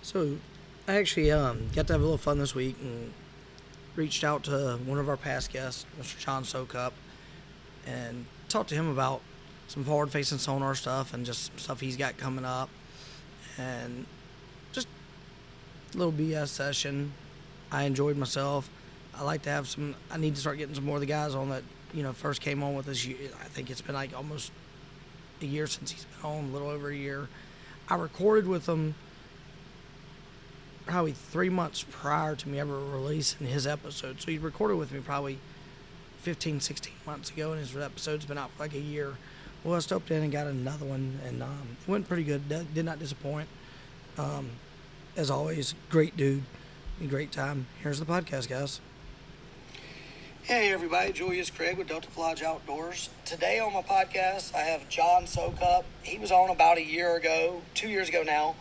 So, I actually got to have a little fun this week and reached out to one of our past guests, Mr. John Soukup, and talked to him about some forward facing sonar stuff and just some stuff he's got coming up, and just a little BS session. I enjoyed myself. I like to have some. I need to start getting some more of the guys on that first came on with us. I think it's been like almost a year since he's been on, a little over a year. I recorded with him probably 3 months prior to me ever releasing his episode. So he recorded with me probably 15, 16 months ago, and his episode's been out for like a year. Well, I stepped in and got another one, and it went pretty good. Did not disappoint. As always, great dude. A great time. Here's the podcast, guys. Hey, everybody. Julius Craig with Delta Lodge Outdoors. Today on my podcast, I have John Soukup. He was on about a year ago, 2 years ago now,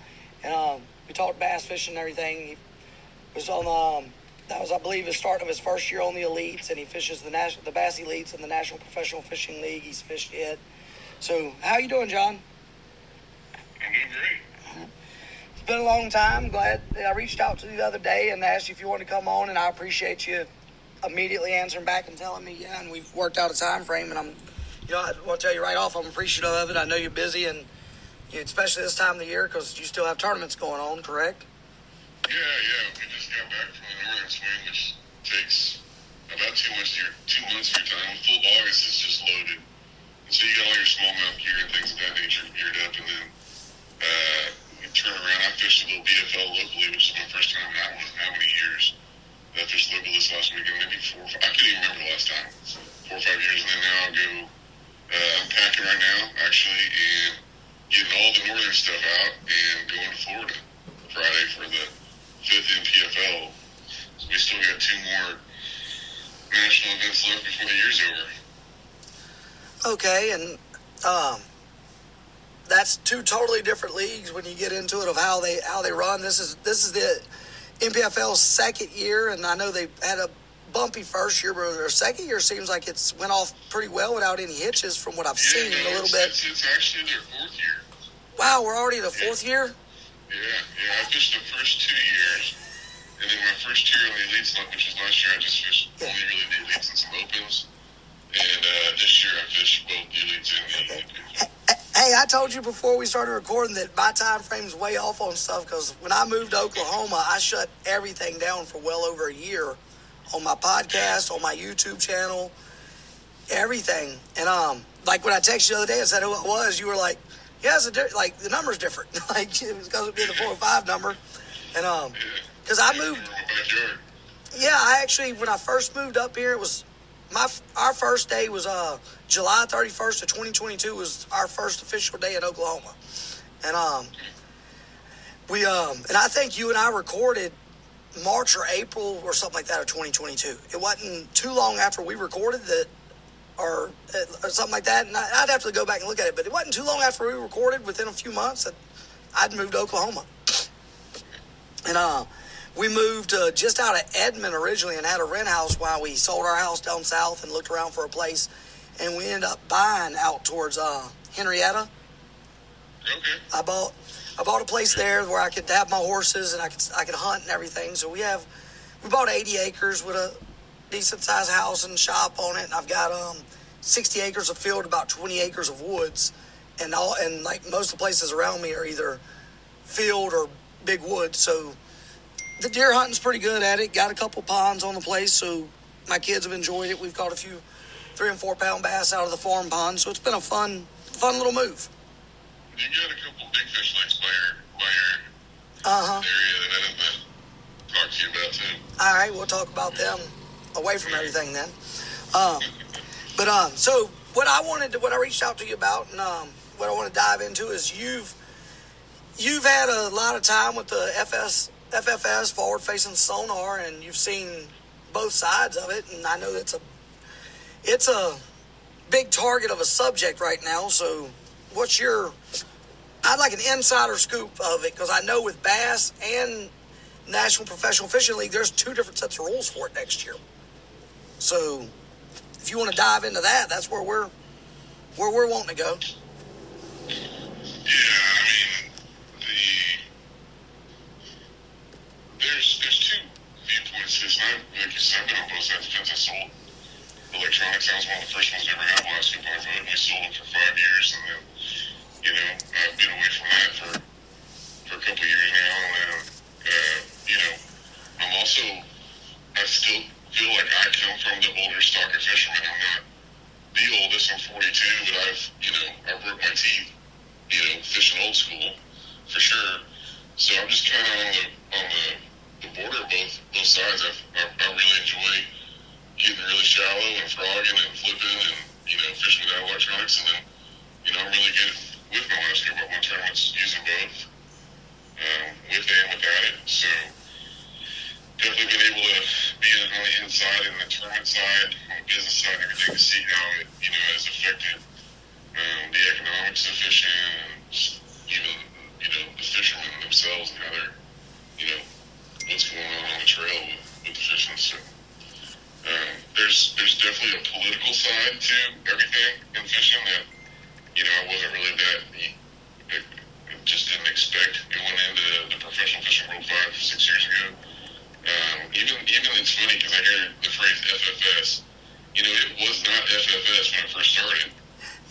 and we talked bass fishing and everything. He was on that was, I believe, the start of his first year on the Elites, and he fishes the Bass Elites in the National Professional Fishing League. He's fished it. So, how you doing, John? I'm doing great. It's been a long time. Glad I reached out to you the other day and asked you if you wanted to come on, and I appreciate you immediately answering back and telling me, yeah, and we've worked out a time frame, and I want to tell you right off, I'm appreciative of it. I know you're busy, and especially this time of the year, because you still have tournaments going on, correct? Yeah. We just got back from the Northern Swing, which takes about 2 months of your time. Full August is just loaded. And so you got all your smallmouth gear and things of that nature geared up, and then we turn around. I fished a little BFL locally, which is my first time in that one in how many years. I fished local this last weekend, maybe 4 or 5. I can't even remember the last time. So 4 or 5 years, and then now I'll go. I'm packing right now, actually, and getting all the northern stuff out and going to Florida Friday for the 5th NPFL. So we still got 2 more national events left before the year's over. Okay, and that's 2 totally different leagues when you get into it of how they run. This is the NPFL's second year, and I know they had a bumpy first year, but their second year seems like it's went off pretty well without any hitches from what I've seen a little bit. It's actually their 4th year. Wow, we're already in the 4th year? Yeah. I fished the first 2 years, and then my first year on the Elites, which was last year, I just fished only really the Elites and some Opens. And this year I fished both the Elites and the Opens. Hey, I told you before we started recording that my time frame's way off on stuff, because when I moved to Oklahoma, I shut everything down for well over a year on my podcast, on my YouTube channel, everything. And like when I texted you the other day and said who it was, you were like, yeah, the number's different. Like, it was going to be the 4 or 5 number. And because I moved. Yeah, I actually, when I first moved up here, it was our first day was July 31st of 2022 was our first official day in Oklahoma. And and I think you and I recorded March or April or something like that of 2022. It wasn't too long after we recorded that, or something like that. And I'd have to go back and look at it, but it wasn't too long after we recorded, within a few months, that I'd moved to Oklahoma. And we moved just out of Edmond originally and had a rent house while we sold our house down south and looked around for a place. And we ended up buying out towards Henrietta. Okay. I bought a place there where I could have my horses and I could hunt and everything. So we bought 80 acres with a decent sized house and shop on it. And I've got 60 acres of field, about 20 acres of woods, and like most of the places around me are either field or big woods. So the deer hunting's pretty good at it. Got a couple ponds on the place, so my kids have enjoyed it. We've caught a few 3 and 4 pound bass out of the farm pond, so it's been a fun little move. You got a couple big fish lakes by your area that I didn't talk to you about too. All right, we'll talk about them away from everything then. So what I reached out to you about, and what I want to dive into is you've had a lot of time with the FFS, Forward Facing Sonar, and you've seen both sides of it, and I know it's a big target of a subject right now. So I'd like an insider scoop of it, because I know with bass and National Professional Fishing League, there's 2 different sets of rules for it next year. So if you want to dive into that, that's where we're wanting to go. Yeah, I mean, there's two viewpoints to this. And like you said, I've been on both sides of the fence. I sold electronics. I was one of the first ones to ever have a Scoop on foot. We sold them for 5 years, and then, I've been away from that for a couple of years now. And I'm also, I still feel like I come from the older stocker fisherman. I'm not the oldest. I'm 42, but I broke my teeth, fishing old school for sure. So I'm just kind of on the border of both sides. I really enjoy getting really shallow and frogging and flipping and fishing without electronics, and then I'm really good with my last couple of tournaments using both, with and without it. So definitely been able to be on the inside and the tournament side, on the business side, and everything, to see how it has affected the economics of fishing, and even the fishermen themselves, and how they're what's going on the trail with the fishing. So there's definitely a political side to everything in fishing that I wasn't really I just didn't expect going into the professional fishing world 5 or 6 years ago. Even it's funny because I hear the phrase FFS. It was not FFS when it first started.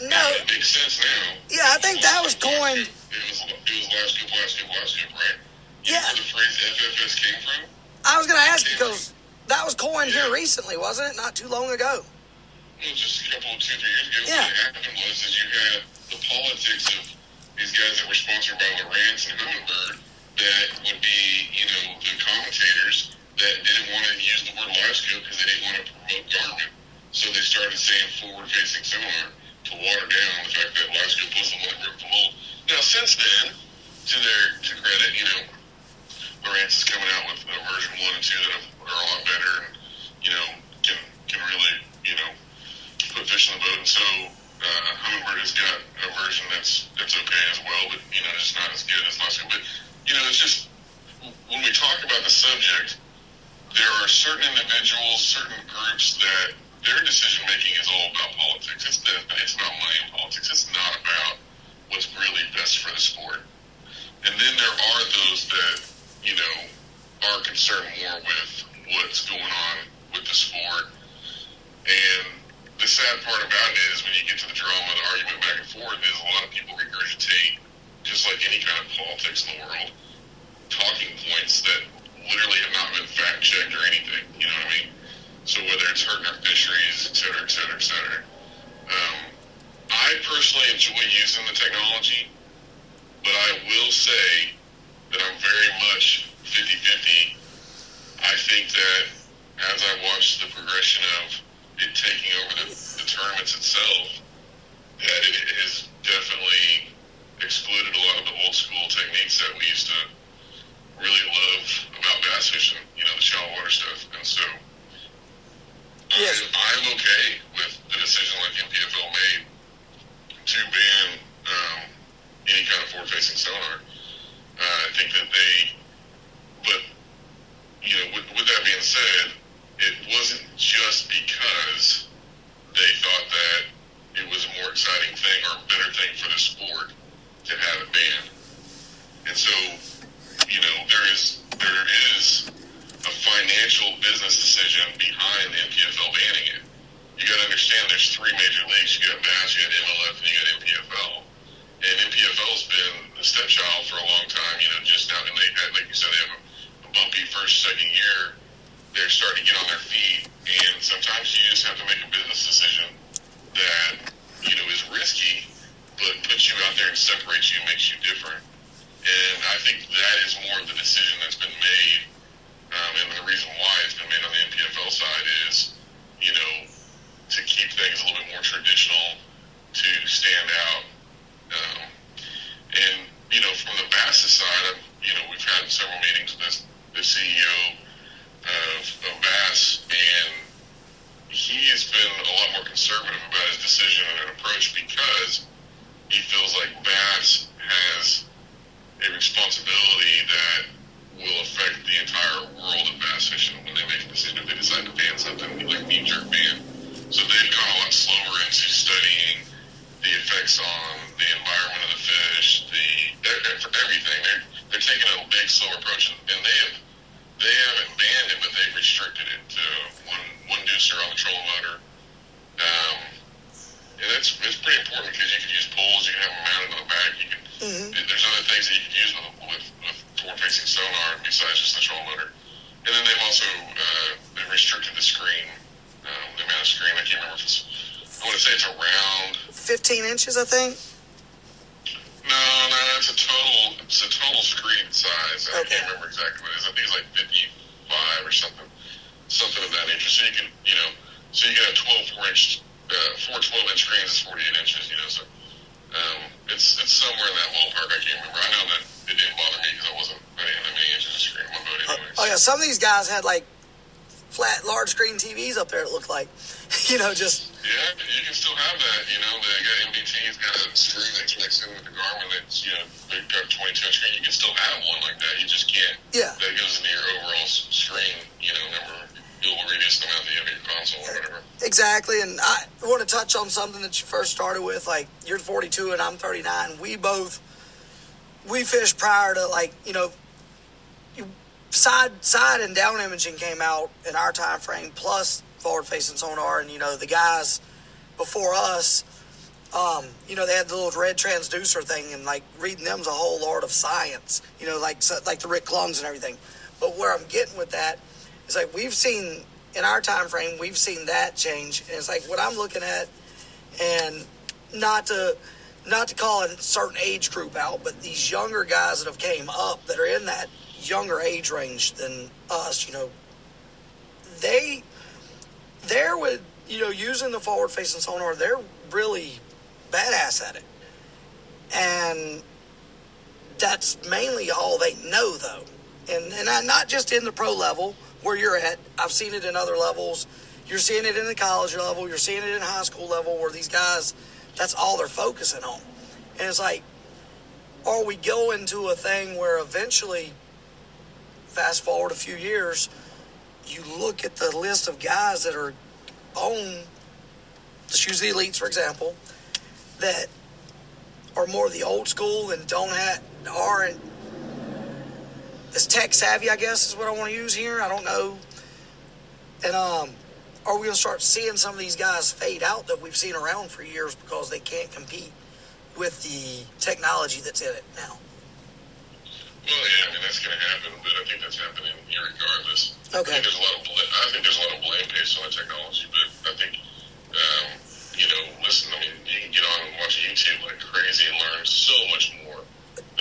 No. It makes sense now. Yeah, I think that was coined. It was last scoop, right? Yeah. Where the phrase FFS came from? I was going to ask because that was coined here recently, wasn't it? Not too long ago. Well, just a couple, 2-3 years ago. Yeah. What happened was you had the politics of these guys that were sponsored by Lawrence and Humminbird that would be, the commentators that didn't want to use the word live scope because they didn't want to promote Garmin. So they started saying Forward Facing Sonar to water down the fact that live scope was the one that broke the mold. Now, since then, to credit, Lawrence is coming out with a version 1 and 2 that are a lot better and, can really, put fish in the boat. And so Humminbird has got a version that's okay as well, but, it's not as good as live scope. But, it's just, when we talk about the subject, there are certain individuals, certain groups that their decision making is all about politics. It's not money in politics. It's not about what's really best for the sport. And then there are those that, are concerned more with what's going on with the sport. And the sad part about it is when you get to the drama, the argument back and forth, is a lot of people regurgitate, just like any kind of politics in the world, talking points that literally have not been fact-checked or anything, you know what I mean? So whether it's hurting our fisheries, et cetera, et cetera, et cetera. I personally enjoy using the technology, but I will say that I'm very much 50-50. I think that as I watch the progression of it taking over the tournaments itself, that it has definitely excluded a lot of the old school techniques that we used to really love about bass fishing, the shallow water stuff. And so Yes. I'm okay with the decision like NPFL made to ban any kind of forward-facing sonar. I think that with that being said, it wasn't just because they thought that it was a more exciting thing or a better thing for the sport to have it banned. And so, there is a financial business decision behind the NPFL banning it. You got to understand there's 3 major leagues. You got bass, you got MLF, and you got NPFL. And NPFL's been the stepchild for a long time, just now. And they had, like you said, they have a bumpy first, second year. They're starting to get on their feet. And sometimes you just have to make a business decision that, is risky, but puts you out there and separates you, makes you different. And I think that is more of the decision that's been made. And the reason why it's been made on the NPFL side is, to keep things a little bit more traditional, to stand out. And from the bass side, we've had several meetings with the CEO of Bass, and he has been a lot more conservative about his decision and approach because he feels like Bass has a responsibility that will affect the entire world of bass restricted it to one deucer on the trolling motor. And it's pretty important because you can use poles, you can have them mounted on the back. You can. There's other things that you can use with forward facing sonar besides just the trolling motor. And then they've also they restricted the screen, the amount of screen. I can't remember if it's. I want to say it's around 15 inches, I think. No, it's a total screen size. I can't remember exactly what it is. I think it's like 55 or something of that nature. So you can, so you can have 4 12-inch screens is 48 inches. So it's somewhere in that ballpark. I can't remember. I know that it didn't bother me because I didn't have that many inches of screen on my boat anyways. Oh yeah, some of these guys had like flat, large screen TVs up there. It looked like, just. Yeah, you can still have that. They got MBT's got a screen that connects in with the Garmin that's they've got 22-inch screen. You can still have one like that. You just can't. Yeah. That goes into your overall screen. You'll reduce the amount that you have in your console or whatever. Exactly, and I want to touch on something that you first started with. Like, you're 42 and I'm 39. We fished prior to side and down imaging came out in our time frame, plus forward facing sonar, and the guys before us, they had the little red transducer thing, and like reading them's a whole art of science, like the Rick Klungs and everything. But where I'm getting with that is like we've seen in our time frame, we've seen that change, and it's like what I'm looking at, and not to call a certain age group out, but these younger guys that have came up that are in that younger age range than us, they're with, using the forward-facing sonar, they're really badass at it. And that's mainly all they know, though. And not just in the pro level where you're at. I've seen it in other levels. You're seeing it in the college level. You're seeing it in high school level where these guys, that's all they're focusing on. And it's like, are we going to a thing where eventually, fast forward a few years, you look at the list of guys that are on, let's use the elites, for example, that are more the old school and aren't as tech savvy, I guess is what I want to use here. I don't know. And are we going to start seeing some of these guys fade out that we've seen around for years because they can't compete with the technology that's in it now? Well, yeah, that's going to happen, but I think that's happening regardless. Okay. I think there's a lot of blame based on the technology, but I think, listen, you can get on and watch YouTube like crazy and learn so much more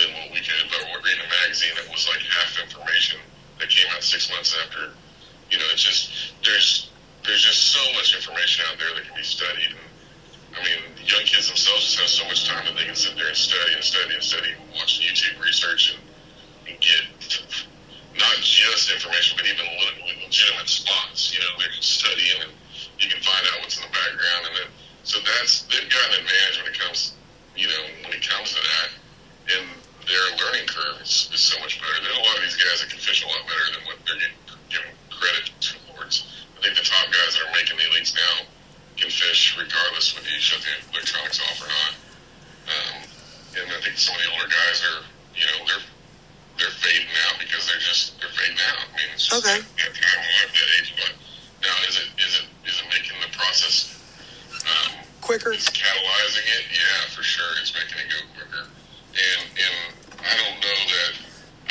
than what we could. But we're reading a magazine that was like half information that came out 6 months after. It's just there's just so much information out there that can be studied. And young kids themselves just have so much time that they can sit there and study, watch YouTube research and get not just information, but even legitimate spots. They're studying and you can find out what's in the background, and then they've got an advantage when it comes to that, and their learning curve is so much better. There's a lot of these guys that can fish a lot better than what they're given credit towards. I think the top guys that are making the elites now can fish regardless whether you shut the electronics off or not. And I think some of the older guys are, they're fading out because they're fading out. It's just that time alive, that age. But now, is it making the process quicker? It's catalyzing it, yeah, for sure. It's making it go quicker. And I don't know that.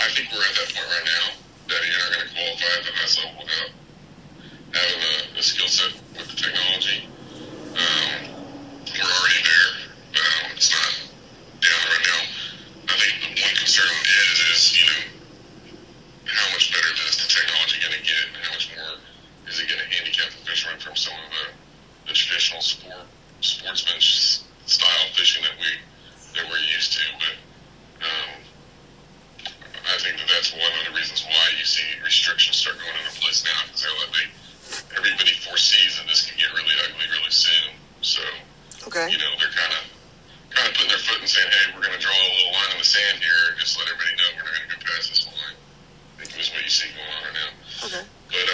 I think we're at that point right now that you're not going to qualify at the highest level without having a skill set with the technology. We're already there. It's not down right now. I think the one concern is how much better is the technology going to get, and how much more is it going to handicap the fishermen from some of the traditional sportsman style fishing that we're used to. But I think that's one of the reasons why you see restrictions start going into place now, because everybody foresees that this can get really ugly really soon. So they're kind of putting their foot and saying, hey, we're going to draw a little line in the sand here and just let everybody know we're not going to go past this line. I think that's what you see going on right now. Okay. But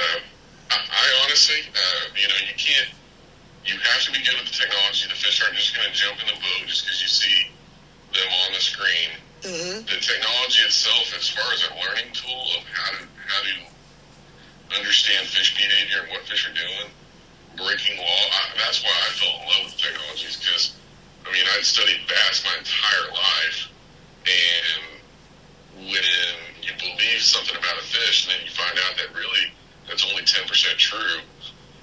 I honestly, you have to be good with the technology. The fish aren't just going to jump in the boat just because you see them on the screen. Mm-hmm. The technology itself, as far as a learning tool of how to understand understand fish behavior and what fish are doing, breaking law. That's why I fell in love with technologies, because, I mean, I'd studied bass my entire life, and when you believe something about a fish and then you find out that really that's only 10% true,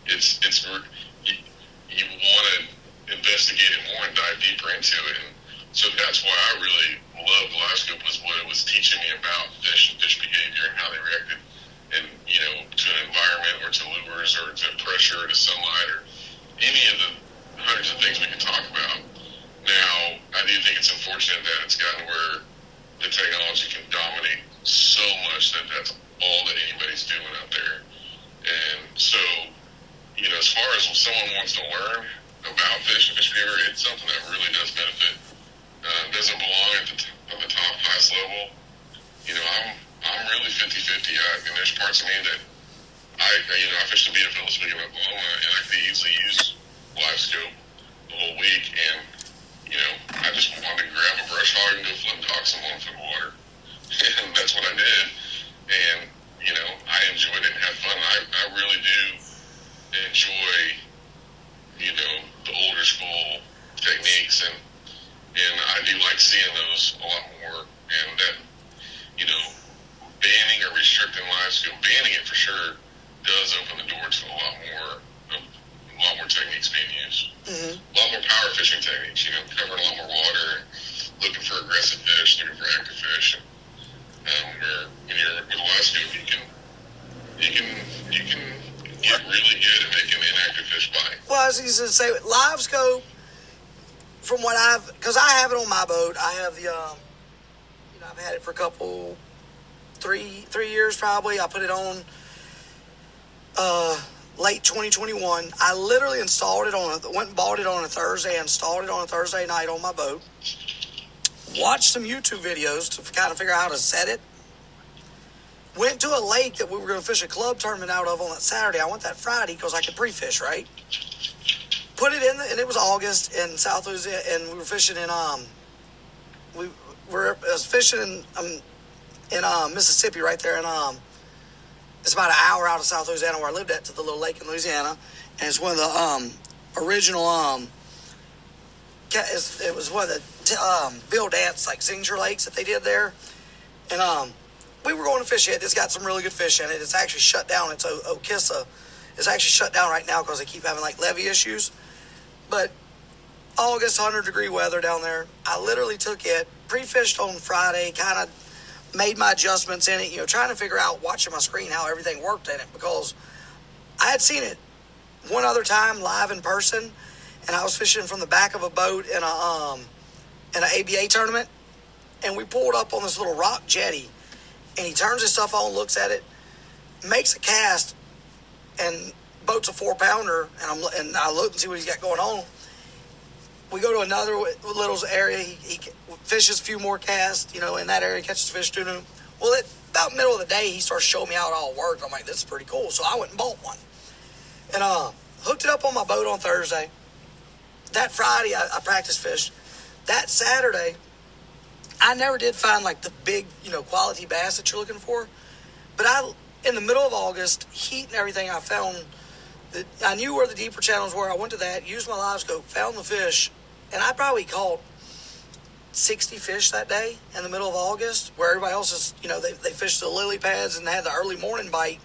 you want to investigate it more and dive deeper into it. And so that's why I really loved LiveScope, was what it was teaching me about fish and fish behavior and how they reacted, and to an environment or to lures or to pressure or to sunlight or any of the hundreds of things we can talk about. Now, I do think it's unfortunate that it's gotten where the technology can dominate so much that that's all that anybody's doing out there. And so, as far as if someone wants to learn about fish and fish behavior, it's something that really does benefit. Doesn't belong at the top class level. I'm really 50-50. And there's parts of me that I fished the Beat Phillips Week in Oklahoma, and I could easily use LiveScope the whole week, and I just wanted to grab a brush hog and go flip dock some 1 foot of water. And that's what I did. And, I enjoyed it and had fun. I really do enjoy, the older school techniques, and I do like seeing those a lot more. And that, banning or restricting LiveScope, banning it for sure, does open the door to a lot more techniques being used. Mm-hmm. A lot more power fishing techniques, covering a lot more water, looking for aggressive fish, looking for active fish. Where when you're with LiveScope, you can get really good at making inactive fish bite. Well, I was going to say, LiveScope, from what because I have it on my boat. I have the, I've had it for three years probably. I put it on late 2021. I literally installed it went and bought it on a Thursday, installed it on a Thursday night on my boat. Watched some YouTube videos to kind of figure out how to set it. Went to a lake that we were going to fish a club tournament out of on that Saturday. I went that Friday because I could pre-fish, right? Put it in, and it was August in South Louisiana, and we were fishing in I was fishing in Mississippi right there, and it's about an hour out of South Louisiana where I lived at, to the little lake in Louisiana, and it's one of the original it was one of the Bill Dance signature lakes that they did there, and we were going to fish it. It's got some really good fish in it. It's actually shut down. It's Okissa. It's actually shut down right now because they keep having levee issues. But August, 100-degree weather down there. I literally took it, pre-fished on Friday, kind of made my adjustments in it, trying to figure out, watching my screen, how everything worked in it, because I had seen it one other time live in person, and I was fishing from the back of a boat in an ABA tournament, and we pulled up on this little rock jetty, and he turns his stuff on, looks at it, makes a cast, and boat's a 4-pounder, and I look and see what he's got going on. We go to another little area. He fishes a few more casts, in that area, catches fish to him. Well, about middle of the day, he starts showing me how it all worked. I'm like, this is pretty cool. So I went and bought one. And hooked it up on my boat on Thursday. That Friday, I practice fished. That Saturday, I never did find the big, quality bass that you're looking for. But in the middle of August, heat and everything, I found that I knew where the deeper channels were. I went to that, used my LiveScope, found the fish, and I probably caught 60 fish that day in the middle of August, where everybody else is, they fished the lily pads and had the early morning bite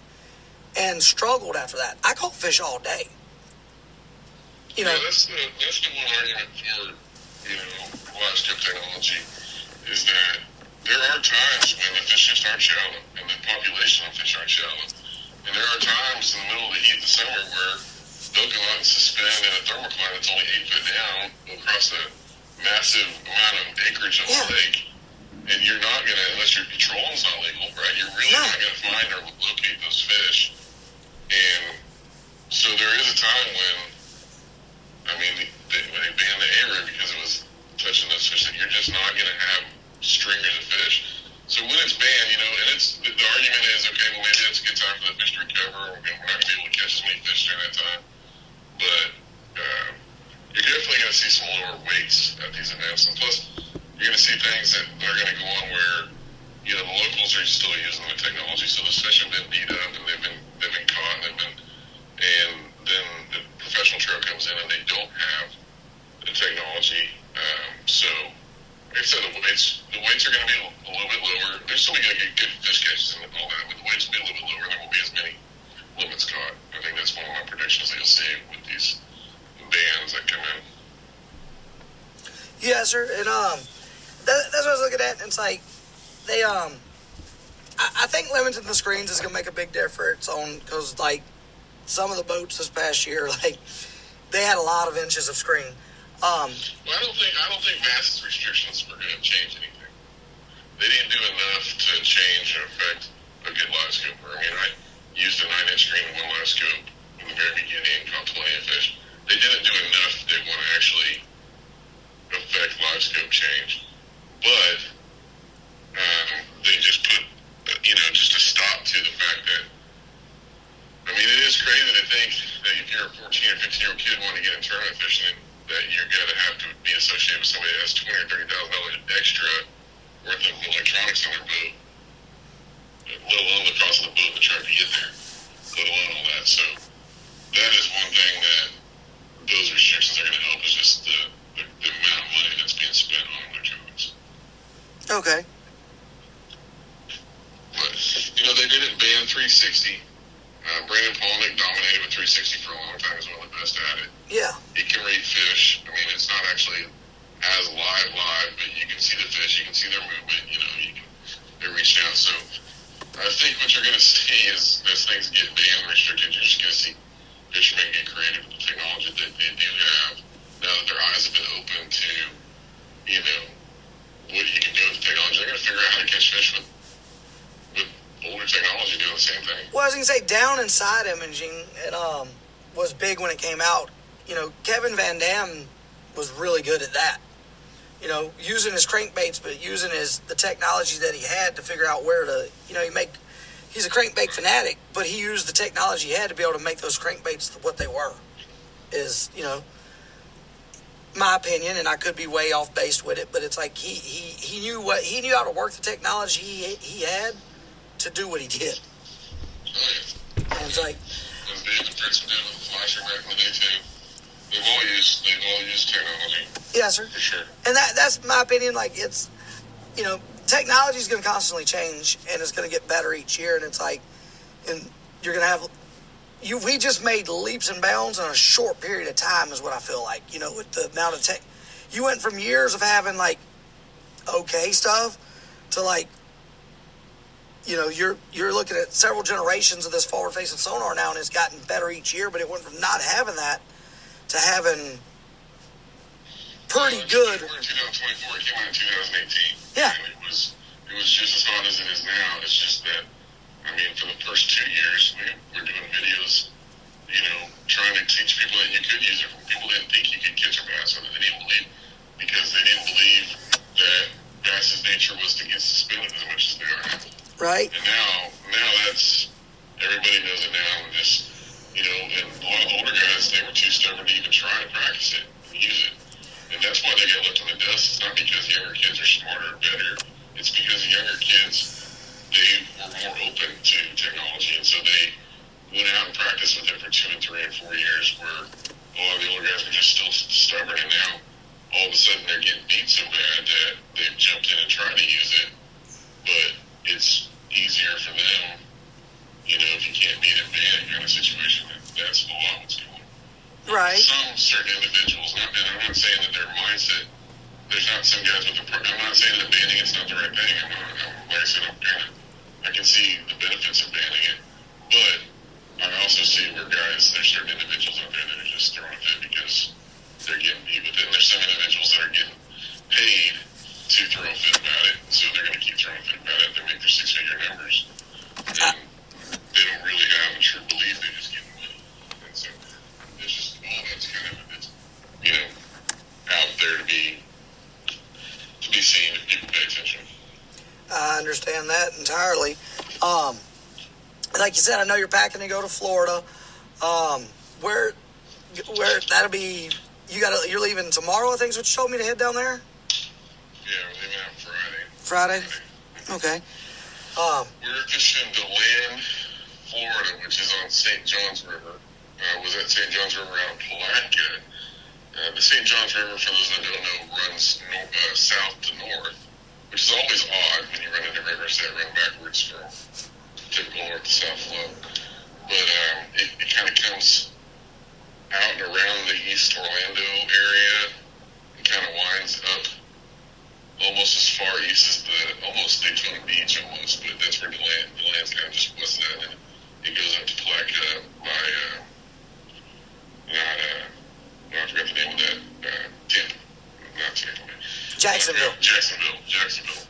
and struggled after that. I caught fish all day. That's the one argument for LiveScope technology, is that there are times when the fish just aren't shallow, and the population of fish aren't shallow. And there are times in the middle of the heat of the summer where they'll go out and suspend in a thermocline that's only 8 foot down across a massive amount of acreage on the lake. And you're not going to, unless your trolling's not legal, right? You're really not going to find or locate those fish. And so there is a time when, when they banned the A-rig because it was touching those fish, that you're just not going to have stringers of fish. So when it's banned, and it's the argument is, okay, well, maybe that's a good time for the fish to recover, or we're not going to be able to catch as many fish during that time. But you're definitely going to see some lower weights at these events. And plus, you're going to see things that are going to go on where, the locals are still using the technology. So the fish have been beat up and they've been caught Yes, sir. And that's what I was looking at. And it's like they I think limiting the screens is gonna make a big difference on because like some of the boats this past year like they had a lot of inches of screen. Well, I don't think Bass's restrictions were going to change anything. They didn't do enough to change or affect a good live scoper. I mean, I used a 9-inch screen and one live scope in the very beginning, caught plenty of fish. They didn't do enough that they want to actually affect live scope change. But they just put, just a stop to the fact that, I mean, it is crazy to think that if you're a 14 or 15-year-old kid wanting to get in tournament fishing, that you're going to have to be associated with somebody that has $20,000 or $30,000 extra worth of electronics on their boat, let alone the cost of the boat to try to get there, let alone all that. So that is one thing that those restrictions are going to help is just the amount of money that's being spent on electronics. Okay. But, they didn't ban 360. Brandon Polnick dominated with 360 for a long time. He's one of the best at it. Yeah. He can rate fish. I mean, it's not actually as live, but you can see the fish. You can see their movement. They're reaching out. So I think what you're going to see is as things get banned and restricted, you're just going to see fishermen get creative with the technology that they do have. Now that their eyes have been open to, what you can do with the technology, they're going to figure out how to catch fish with older technology doing the same thing. Well, I was going to say down and side imaging was big when it came out. Kevin Van Dam was really good at that. Using his crankbaits, but using the technology that he had to figure out where to, he's a crankbait fanatic, but he used the technology he had to be able to make those crankbaits what they were. Is, my opinion, and I could be way off base with it, but it's like he knew how to work the technology he had to do what he did. Oh, yeah. And it's like, as Dave and Prince did with the flasher back in the day too. They've all used technology. Yeah, sir. For sure. And that's my opinion. Like it's, technology is going to constantly change and it's going to get better each year. And it's like, and you're going to have, we just made leaps and bounds in a short period of time is what I feel like, with the amount of tech. You went from years of having like okay stuff to like, you're looking at several generations of this forward-facing sonar now, and it's gotten better each year. But it went from not having that to having pretty good. We're in 2024. It came out in 2018. Yeah. And it was just as hot as it is now. It's just that, I mean, for the first 2 years, we're doing videos, trying to teach people that you could use it. People didn't think you could catch a bass, or they didn't believe, because they didn't believe that bass's nature was to get suspended as much as they are now. Right. And now that's, everybody knows it now, and just, and a lot of the older guys, they were too stubborn to even try to practice it and use it. And that's why they got left in the dust. It's not because younger kids are smarter or better. It's because the younger kids, they were more open to technology, and so they went out and practiced with it for 2 and 3 and 4 years, where a lot of the older guys were just still stubborn, and now all of a sudden they're getting beat so bad that they've jumped in and tried to use it, but it's easier for them, if you can't beat it, ban it kind of situation. That's a lot what's going on. Right. Some certain individuals, and I'm not saying that their mindset, there's not some guys with I'm not saying that banning it's not the right thing. Like I said, I can see the benefits of banning it, but I also see where there's certain individuals out there that are just throwing a fit because they're getting beat with it, and there's some individuals that are getting paid to throw a fit about it, so they're going to keep throwing a fit about it. They make their 6-figure numbers, and they don't really have a true belief. They just get money, and so it's just all that's kind of out there to be seen if people pay attention. I understand that entirely. Like you said, I know you're packing to go to Florida. Where that'll be? You're leaving tomorrow, I think is what you told me, to head down there. Yeah, we're leaving out Friday. Okay. We're fishing DeLand, Florida, which is on St. Johns River. Was at St. Johns River out of Palatka. The St. Johns River, for those that don't know, runs south to north, which is always odd when you run into rivers that run backwards from typical north to south flow. But it kind of comes out and around the East Orlando area and kind of winds up Jacksonville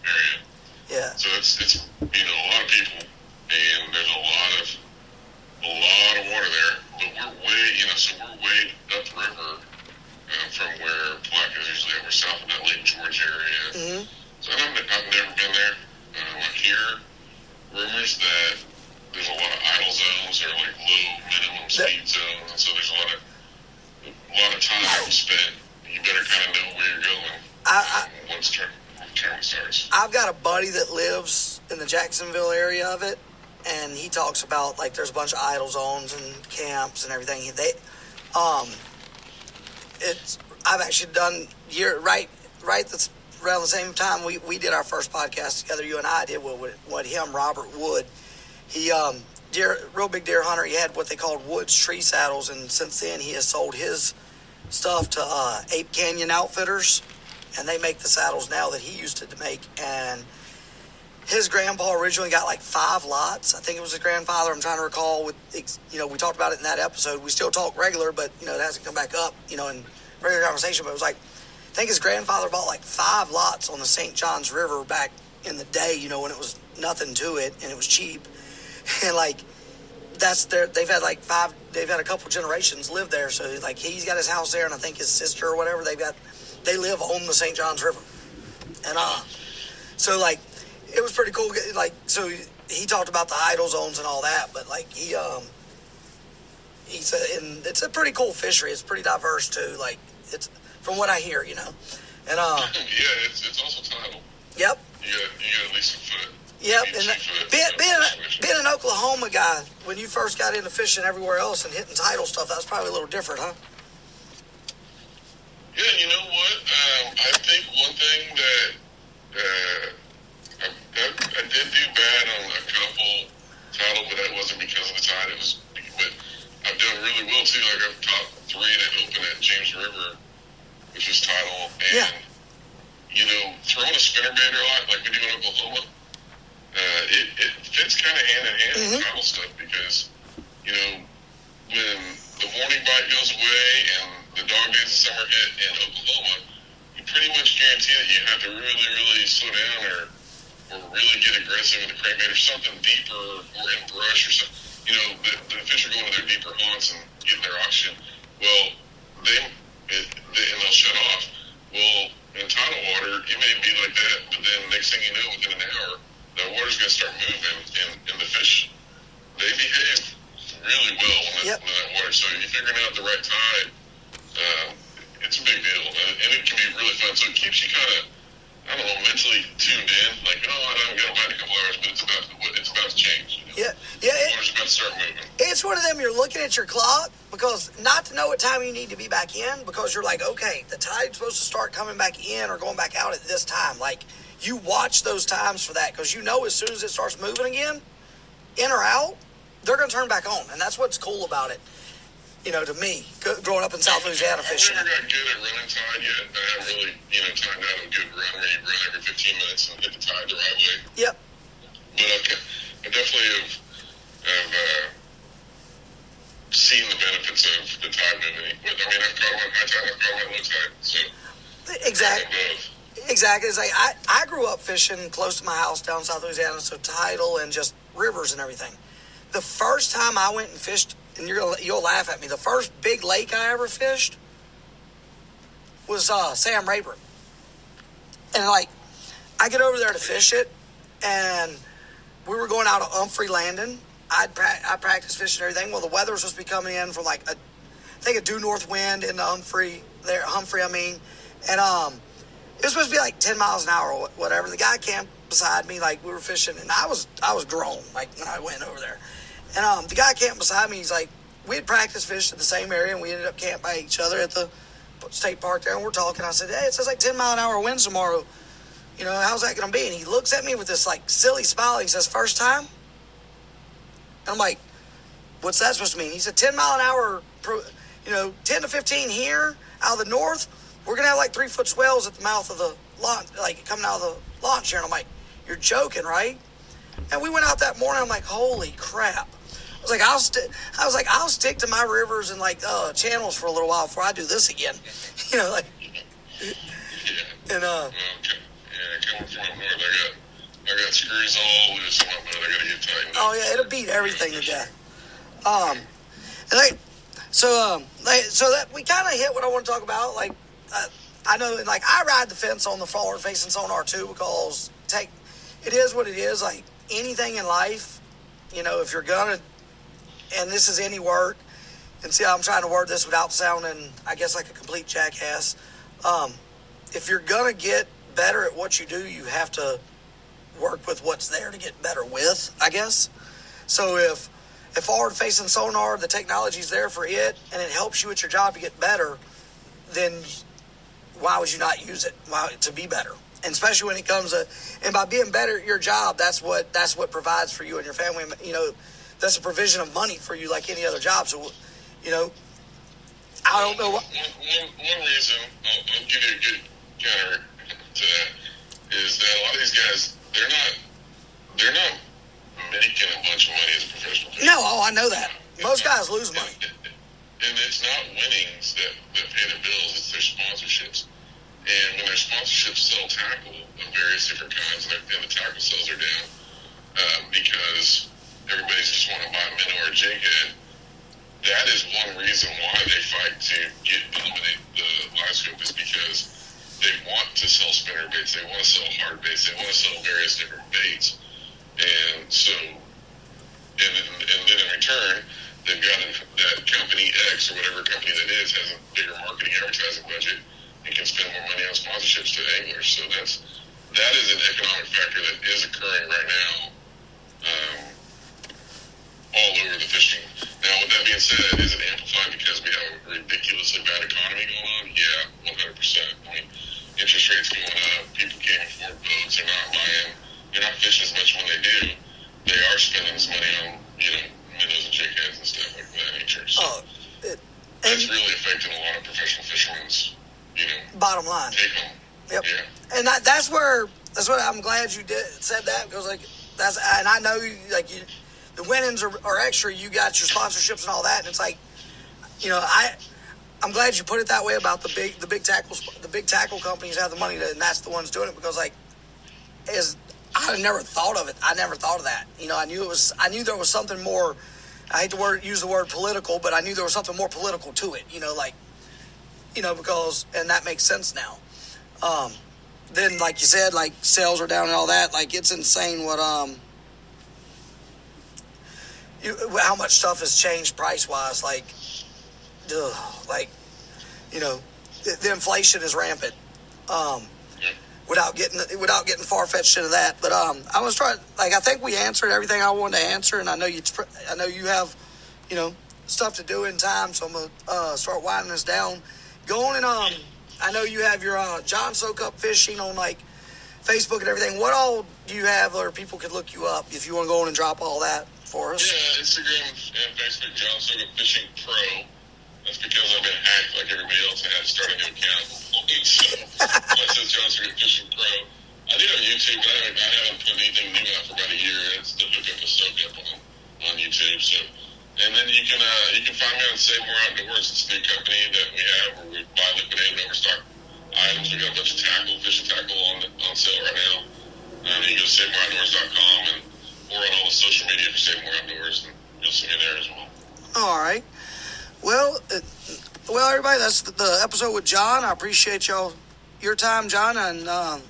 area. Yeah. So it's a lot of people, and there's a lot of water there. But we're way upriver from where Palatka is usually at. We're south of that Lake George area. Mm-hmm. So I've never been there. I hear rumors that there's a lot of idle zones or like low minimum speed zones, and so there's a lot of time spent. You better kind of know where you're going once tournament starts. I've got a buddy that lives in the Jacksonville area of it, and he talks about like there's a bunch of idle zones and camps and everything. I've actually done right that's around the same time we did our first podcast together. You and I did what Robert Wood. He real big deer hunter. He had what they called Woods tree saddles, and since then he has sold his stuff to Ape Canyon Outfitters, and they make the saddles now that he used to make. And his grandpa originally got like 5 lots. I think it was his grandfather. I'm trying to recall. We talked about it in that episode. We still talk regular, but it hasn't come back up, in regular conversation. But it was like, I think his grandfather bought like 5 lots on the St. Johns River back in the day, when it was nothing to it and it was cheap. And like, they've had a couple generations live there. So like, he's got his house there, and I think his sister or whatever, they live on the St. Johns River. And so like, it was pretty cool. Like, so he talked about the idle zones and all that, but like he said, and it's a pretty cool fishery. It's pretty diverse too. Like, it's from what I hear, And yeah, it's also tidal. Yep. You got at least a foot. Yep, and being an Oklahoma guy, when you first got into fishing everywhere else and hitting tidal stuff, that was probably a little different, huh? Yeah, you know what? I think one thing that I did do bad on a couple tidal, but that wasn't because of the tide. But I've done really well too. Like I've top 3 that open at James River, which is tidal, and throwing a spinnerbait a lot like we do in Oklahoma. It fits kind of hand in hand with tidal stuff because, when the morning bite goes away and the dog days of summer hit in Oklahoma, you pretty much guarantee that you have to really, really slow down or really get aggressive with the crankbait or something deeper or in brush or something. The fish are going to their deeper haunts and getting their oxygen. Well, and they'll shut off. Well, in tidal water, it may be like that, but then next thing you know, within an hour, the water's going to start moving, and the fish, they behave really well when that water. So you're figuring out the right tide. It's a big deal, and it can be really fun. So it keeps you kind of, mentally tuned in. Like, I don't get a bite in a couple hours, but it's about to change. Yeah. The water's about to start moving. It's one of them, you're looking at your clock because not to know what time you need to be back in, because you're like, okay, the tide's supposed to start coming back in or going back out at this time. Like, you watch those times for that because as soon as it starts moving again, in or out, they're going to turn back on. And that's what's cool about it, to me, growing up in South Louisiana fishing. I've never got good at running tide yet. I haven't really, timed out a good run where you run every 15 minutes and hit the tide the right way. Yep. But I definitely have seen the benefits of the tide moving. But, I've caught them on high tide, I've caught them on low tide. So, Exactly. It's like I grew up fishing close to my house down in South Louisiana, so tidal and just rivers and everything. The first time I went and fished, and you'll laugh at me, the first big lake I ever fished was Sam Rayburn. And like, I get over there to fish it, and we were going out of Humphrey Landing. I practiced fishing and everything. Well, the weather was supposed to be coming in from like a due north wind into Humphrey, and it was supposed to be like 10 miles an hour or whatever. The guy camped beside me, like we were fishing, and I was grown, like when I went over there. And the guy camped beside me. He's like, we had practiced fishing in the same area, and we ended up camping by each other at the state park there, and we're talking. I said, hey, it says like 10 mile an hour winds tomorrow. How's that going to be? And he looks at me with this like silly smile. He says, first time? And I'm like, what's that supposed to mean? He said 10 mile an hour, 10 to 15 here out of the north. We're going to have like 3-foot swells at the mouth of the launch, like coming out of the launch here. And I'm like, you're joking, right? And we went out that morning. I'm like, holy crap. I was like, I'll stick to my rivers and like channels for a little while before I do this again. And Okay. Yeah, coming from up north, I got screws all loose in my boat. I got to get tightened up. oh yeah, it'll beat everything to death. And so that we kind of hit what I want to talk about. Like, I know, like I ride the fence on the Forward Facing Sonar too, because it is what it is. Like anything in life, you know, if you're gonna, and this is any work, and see how I'm trying to word this without sounding, I guess, like a complete jackass. If you're gonna get better at what you do, you have to work with what's there to get better with, I guess. So if Forward Facing Sonar, the technology's there for it, and it helps you at your job to get better, then why would you not use it to be better? And especially when it comes to, and by being better at your job, that's what provides for you and your family. You know, that's a provision of money for you like any other job. So, you know, I don't know. One reason, I'll give you a good counter to that, is that a lot of these guys, they're not making a bunch of money as a professional player. No, I know that. Most guys lose money. And it's not winnings that pay the bills, it's their sponsorships. And when their sponsorships sell tackle of various different kinds, and the tackle sales are down because everybody's just want to buy a minnow or a jig head, that is one reason why they fight to eliminate the live scope, is because they want to sell spinner baits, they want to sell hard baits, they want to sell various different baits. And so, and then in return, they've got that company X or whatever company that is has a bigger marketing advertising budget and can spend more money on sponsorships to anglers. So that is an economic factor that is occurring right now all over the fishing. Now, with that being said, is it amplified because we have a ridiculously bad economy going on? Yeah, 100%. I mean, interest rates going up, people can't afford boats, they're not fishing as much when they do. They are spending this money on, you know, minnows and jig heads and stuff like that nature. So that's really affecting a lot of professional fishermen's, you know, bottom line. Take home. Yep. Yeah. And that's what I'm glad you said that, because like and I know the winnings are extra. You got your sponsorships and all that, and it's like, you know, I'm glad you put it that way about the big tackle companies have the money and that's the ones doing it, because like I never thought of it. I never thought of that. You know, I knew there was something more. I hate to use the word political, but I knew there was something more political to it. You know, like, you know, because, and that makes sense now. Then, like you said, like sales are down and all that. Like, it's insane what how much stuff has changed price wise. Like, you know, the inflation is rampant. Without getting far fetched into that, but I was trying. Like, I think we answered everything I wanted to answer, and I know you have, you know, stuff to do in time, so I'm gonna start winding this down. Going and I know you have your John Soukup fishing on like Facebook and everything. What all do you have, or people could look you up if you want to go in and drop all that for us? Yeah, Instagram and Facebook, John Soukup Fishing Pro. That's because I've been hacked like everybody else and had to start a new account. So it says John Soukup Fishing Pro. I do have YouTube, but I haven't put anything new out for about a year. It's the hookup with Soukup on YouTube. So, and then you can find me on Save More Outdoors. It's a new company that we have where we buy liquidated overstock items. We got a bunch of fishing tackle on sale right now. You can go to SaveMoreOutdoors.com or on all the social media for Save More Outdoors, and you'll see me there as well. All right. Well, everybody, that's the episode with John. I appreciate your time, John, and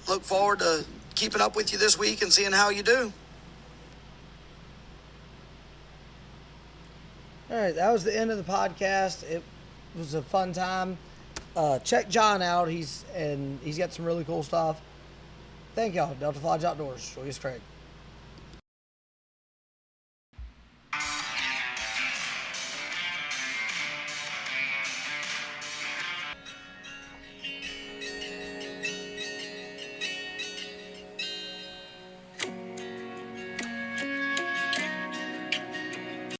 look forward to keeping up with you this week and seeing how you do. All right, that was the end of the podcast. It was a fun time. Check John out. He's got some really cool stuff. Thank y'all. Delta Lodge Outdoors. Julius Craig.